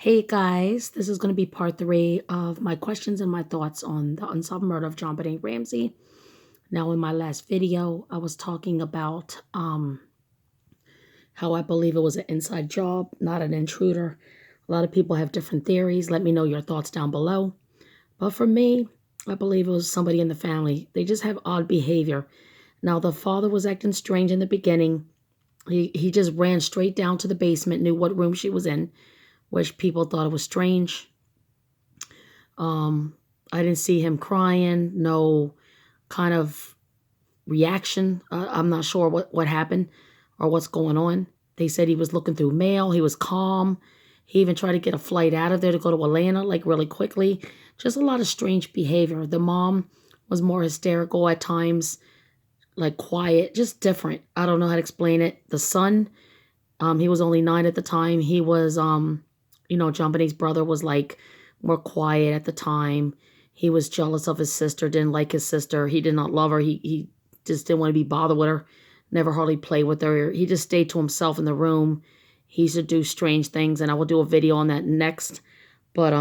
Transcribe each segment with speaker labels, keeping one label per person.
Speaker 1: Hey guys, this is going to be part three of my questions and my thoughts on the unsolved murder of jonbenet Ramsey. Now, in my last video, I was talking about how I believe it was an inside job, not an intruder. A lot of people have different theories. Let me know your thoughts down below. But for me, I believe it was somebody in the family. They just have odd behavior. Now, the father was acting strange in the beginning. He just ran straight down to the basement, knew what room she was in, which people thought it was strange. I didn't see him crying, no kind of reaction. I'm not sure what happened or what's going on. They said he was looking through mail. He was calm. He even tried to get a flight out of there to go to Atlanta, like really quickly. Just a lot of strange behavior. The mom was more hysterical at times, like quiet, just different. I don't know how to explain it. The son, he was only 9 at the time. He was, jonbenet's brother was like more quiet at the time. He was jealous of his sister, didn't like his sister. He did not love her. He just didn't want to be bothered with her, never hardly play with her. He just stayed to himself in the room. He used to do strange things, and I will do a video on that next. But,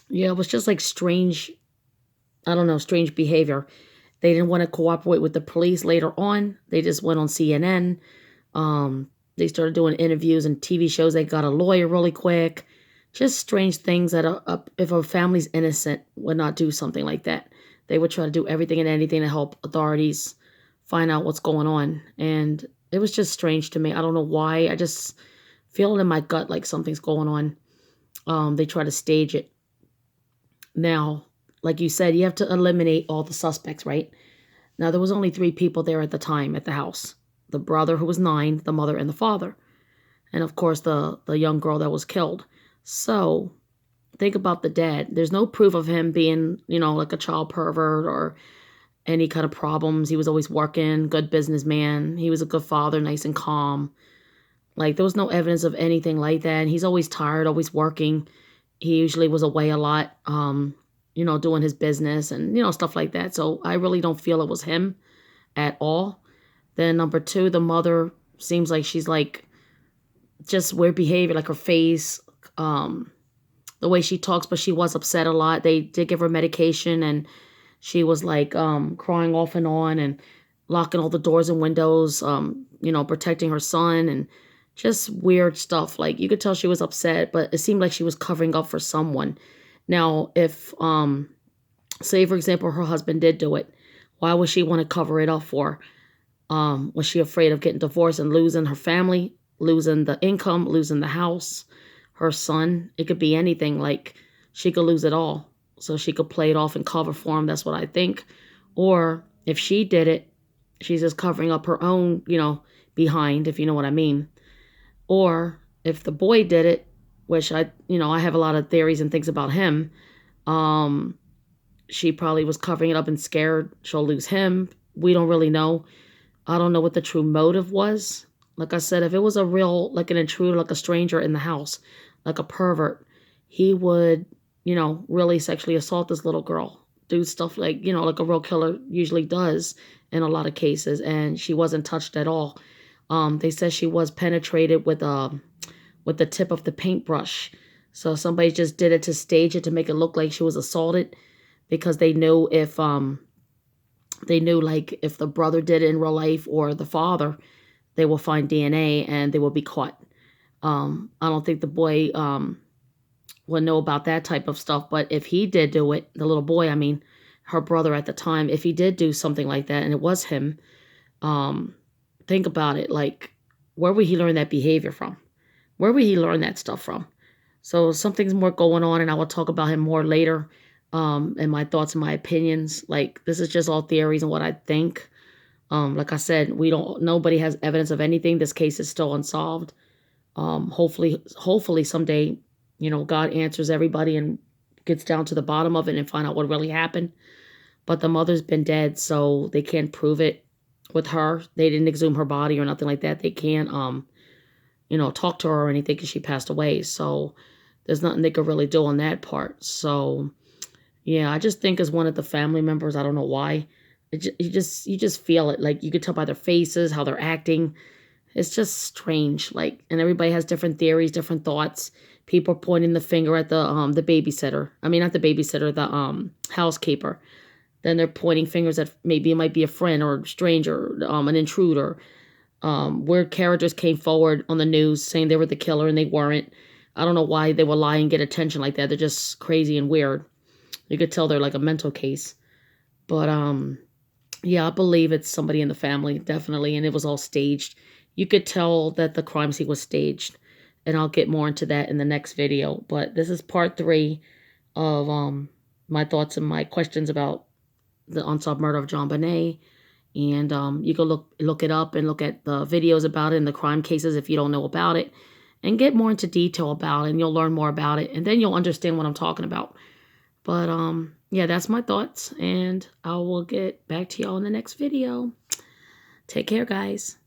Speaker 1: yeah, it was just like strange, I don't know, strange behavior. They didn't want to cooperate with the police later on. They just went on CNN. They started doing interviews and TV shows. They got a lawyer really quick. Just strange things that if a family's innocent would not do something like that. They would try to do everything and anything to help authorities find out what's going on. And it was just strange to me. I don't know why. I just feel it in my gut like something's going on. They try to stage it. Now, like you said, you have to eliminate all the suspects, right? Now, there was only 3 people there at the time at the house. The brother who was 9, the mother, and the father. And, of course, the young girl that was killed. So, think about the dad. There's no proof of him being, like a child pervert or any kind of problems. He was always working, good businessman. He was a good father, nice and calm. Like, there was no evidence of anything like that. And he's always tired, always working. He usually was away a lot, doing his business and, stuff like that. So, I really don't feel it was him at all. Then number 2, the mother seems like she's like just weird behavior, like her face, the way she talks, but she was upset a lot. They did give her medication and she was like crying off and on and locking all the doors and windows, protecting her son and just weird stuff. Like you could tell she was upset, but it seemed like she was covering up for someone. Now, if say for example her husband did do it, why would she want to cover it up for? Was she afraid of getting divorced and losing her family, losing the income, losing the house, her son? It could be anything. Like she could lose it all. So she could play it off and cover for him. That's what I think. Or if she did it, she's just covering up her own, behind, if you know what I mean. Or if the boy did it, which I have a lot of theories and things about him. She probably was covering it up and scared she'll lose him. We don't really know. I don't know what the true motive was. Like I said, if it was a real, like an intruder, like a stranger in the house, like a pervert, he would, really sexually assault this little girl, do stuff like, like a real killer usually does in a lot of cases. And she wasn't touched at all. They said she was penetrated with the tip of the paintbrush. So somebody just did it to stage it to make it look like she was assaulted because they knew if like if the brother did it in real life or the father, they will find DNA and they will be caught. I don't think the boy will know about that type of stuff. But if he did do it, the little boy, I mean, her brother at the time, if he did do something like that and it was him, think about it. Like, where would he learn that behavior from? Where would he learn that stuff from? So something's more going on, and I will talk about him more later. And my thoughts and my opinions. Like, this is just all theories and what I think. Like I said, nobody has evidence of anything. This case is still unsolved. Hopefully someday, God answers everybody and gets down to the bottom of it and find out what really happened. But the mother's been dead, so they can't prove it with her. They didn't exhume her body or nothing like that. They can't, talk to her or anything because she passed away. So there's nothing they could really do on that part. So yeah, I just think as one of the family members, I don't know why. You just feel it. Like you could tell by their faces, how they're acting. It's just strange. Like, and everybody has different theories, different thoughts. People are pointing the finger at the babysitter. I mean, not the babysitter, the housekeeper. Then they're pointing fingers at maybe it might be a friend or a stranger, an intruder. Weird characters came forward on the news saying they were the killer and they weren't. I don't know why they would lie and get attention like that. They're just crazy and weird. You could tell they're like a mental case. But yeah, I believe it's somebody in the family, definitely, and it was all staged. You could tell that the crime scene was staged, and I'll get more into that in the next video. But this is part 3 of my thoughts and my questions about the unsolved murder of JonBenet. And you can look it up and look at the videos about it and the crime cases if you don't know about it, and get more into detail about it, and you'll learn more about it, and then you'll understand what I'm talking about. But yeah, that's my thoughts, and I will get back to y'all in the next video. Take care, guys.